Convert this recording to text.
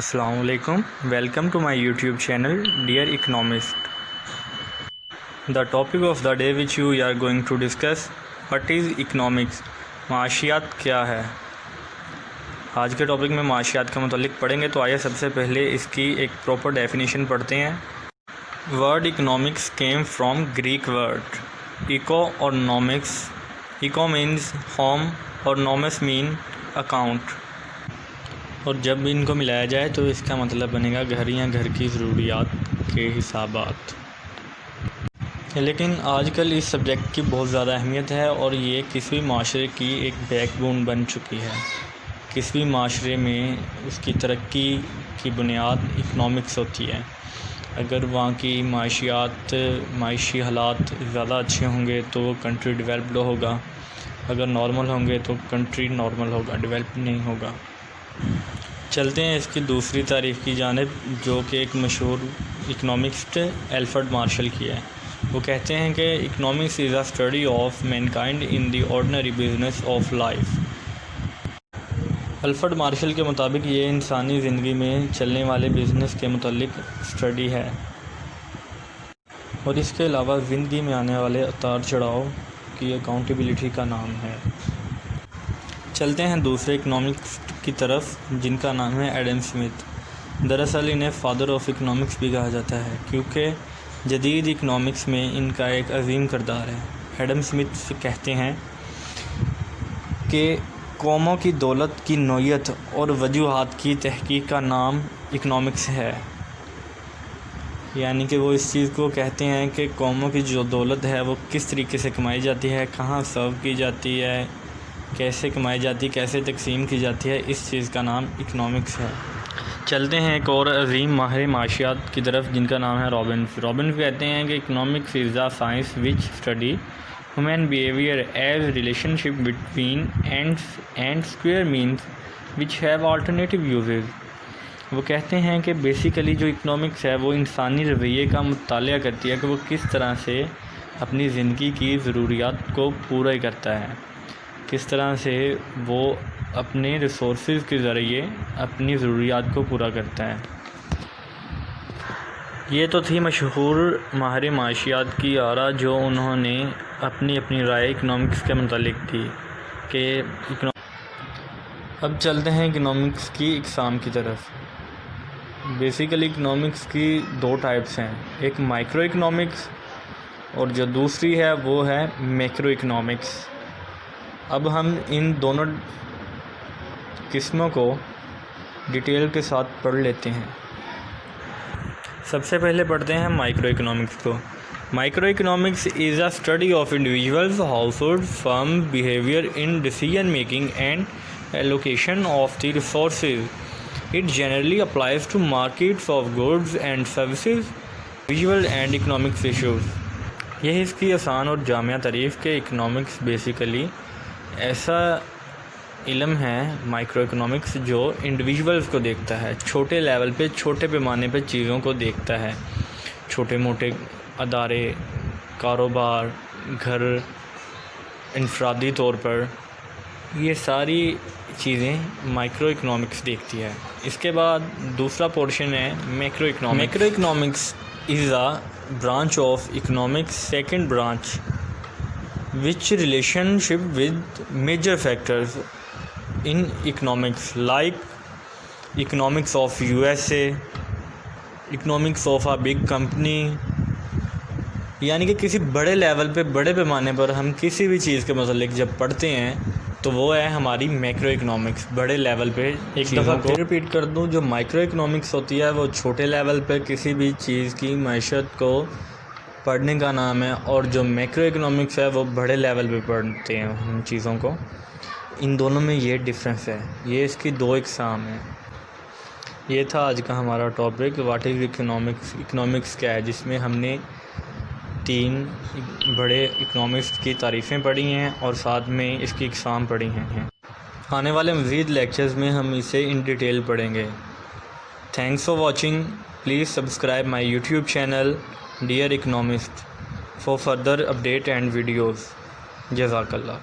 السلام علیکم. Welcome to my YouTube channel dear economist. The topic of the day which you are going to discuss what is economics. معاشیات کیا ہے؟ آج کے ٹاپک میں معاشیات کے متعلق پڑھیں گے، تو آئیے سب سے پہلے اس کی ایک پراپر ڈیفینیشن پڑھتے ہیں. Word economics came from Greek word eco اور نومکس. ایکو مینز ہوم اور نومس مین اکاؤنٹ، اور جب ان کو ملایا جائے تو اس کا مطلب بنے گا گھر یا گھر کی ضروریات کے حسابات. لیکن آج کل اس سبجیکٹ کی بہت زیادہ اہمیت ہے اور یہ کسی بھی معاشرے کی ایک بیک بون بن چکی ہے. کسی بھی معاشرے میں اس کی ترقی کی بنیاد اکنامکس ہوتی ہے. اگر وہاں کی معاشی حالات زیادہ اچھے ہوں گے تو وہ کنٹری ڈیولپڈ ہوگا. اگر نارمل ہوں گے تو کنٹری نارمل ہوگا، ڈیولپ نہیں ہوگا. چلتے ہیں اس کی دوسری تعریف کی جانب، جو کہ ایک مشہور اکنامسٹ الفریڈ مارشل کی ہے. وہ کہتے ہیں کہ economics is a study of mankind in the ordinary business of life. Alfred marshal K مطابق یہ انسانی زندگی میں چلنے والے بزنس کے متعلق اسٹڈی ہے، اور اس کے علاوہ زندگی میں آنے والے اتار چڑھاؤ کی اکاؤنٹیبلٹی کا نام ہے. چلتے ہیں دوسرے اکنامکس کی طرف، جن کا نام ہے ایڈم اسمتھ. دراصل انہیں فادر آف اکنامکس بھی کہا جاتا ہے، کیونکہ جدید اکنامکس میں ان کا ایک عظیم کردار ہے. ایڈم اسمتھ کہتے ہیں کہ قوموں کی دولت کی نوعیت اور وجوہات کی تحقیق کا نام اکنامکس ہے. یعنی کہ وہ اس چیز کو کہتے ہیں کہ قوموں کی جو دولت ہے وہ کس طریقے سے کمائی جاتی ہے، کہاں سرو کی جاتی ہے، کیسے کمائی جاتی ہے، کیسے تقسیم کی جاتی ہے، اس چیز کا نام اکنامکس ہے. چلتے ہیں ایک اور عظیم ماہر معاشیات کی طرف، جن کا نام ہے رابنس. رابنس کہتے ہیں کہ economics is a science which study human behaviour as relation ship between ends and square means which have alternative uses. وہ کہتے ہیں کہ بیسیکلی جو اکنامکس ہے وہ انسانی رویے کا مطالعہ کرتی ہے کہ وہ کس طرح سے اپنی زندگی کی ضروریات کو پورا کرتا ہے، کس طرح سے وہ اپنے ریسورسز کے ذریعے اپنی ضروریات کو پورا کرتا ہے. یہ تو تھی مشہور ماہر معاشیات کی آراء، جو انہوں نے اپنی رائے اکنامکس کے متعلق دی کہ اب چلتے ہیں اکنامکس کی اقسام کی طرف. بیسیکلی اکنامکس کی دو ٹائپس ہیں، ایک مائکرو اکنامکس اور جو دوسری ہے وہ ہے میکرو اکنامکس. اب ہم ان دونوں قسموں کو ڈیٹیل کے ساتھ پڑھ لیتے ہیں. سب سے پہلے پڑھتے ہیں مائکرو اکنامکس کو. Micro economics is a study of individuals, household, firm behaviour in decision making and allocation of the resources. It generally applies to markets of goods and services, visual and economics issues. یہ اس کی آسان اور جامع تعریف کہ economics basically ایسا علم ہے مائکرو اکنامکس جو انڈیویژولز کو دیکھتا ہے، چھوٹے لیول پہ، چھوٹے پیمانے پہ چیزوں کو دیکھتا ہے. چھوٹے موٹے ادارے، کاروبار، گھر، انفرادی طور پر، یہ ساری چیزیں مائکرو اکنامکس دیکھتی ہے. اس کے بعد دوسرا پورشن ہے macro economics. Macro economics is a branch of economics, second branch which relationship with major factors in economics like economics of USA, economics of a big company. یعنی کہ کسی بڑے لیول پہ، بڑے پیمانے پر ہم کسی بھی چیز کے متعلق جب پڑھتے ہیں تو وہ ہے ہماری میکرو اکنامکس، بڑے لیول پہ. ایک دفعہ کو ریپیٹ کر دوں، جو مائکرو اکنامکس ہوتی ہے وہ چھوٹے لیول پہ کسی بھی چیز کی معیشت کو پڑھنے کا نام ہے، اور جو میکرو اکنامکس ہے وہ بڑے لیول پہ پڑھتے ہیں ان چیزوں کو. ان دونوں میں یہ ڈفرینس ہے، یہ اس کی دو اقسام ہیں. یہ تھا آج کا ہمارا topic, what is economics. Economics کیا ہے، جس میں ہم نے 3 بڑے اکنامکس کی تعریفیں پڑھی ہیں اور ساتھ میں اس کی اقسام پڑھی ہیں. آنے والے مزید لیکچرز میں ہم اسے ان ڈیٹیل پڑھیں گے. Thanks for watching. Please subscribe my YouTube channel dear economist for further update and videos. جزاک اللہ.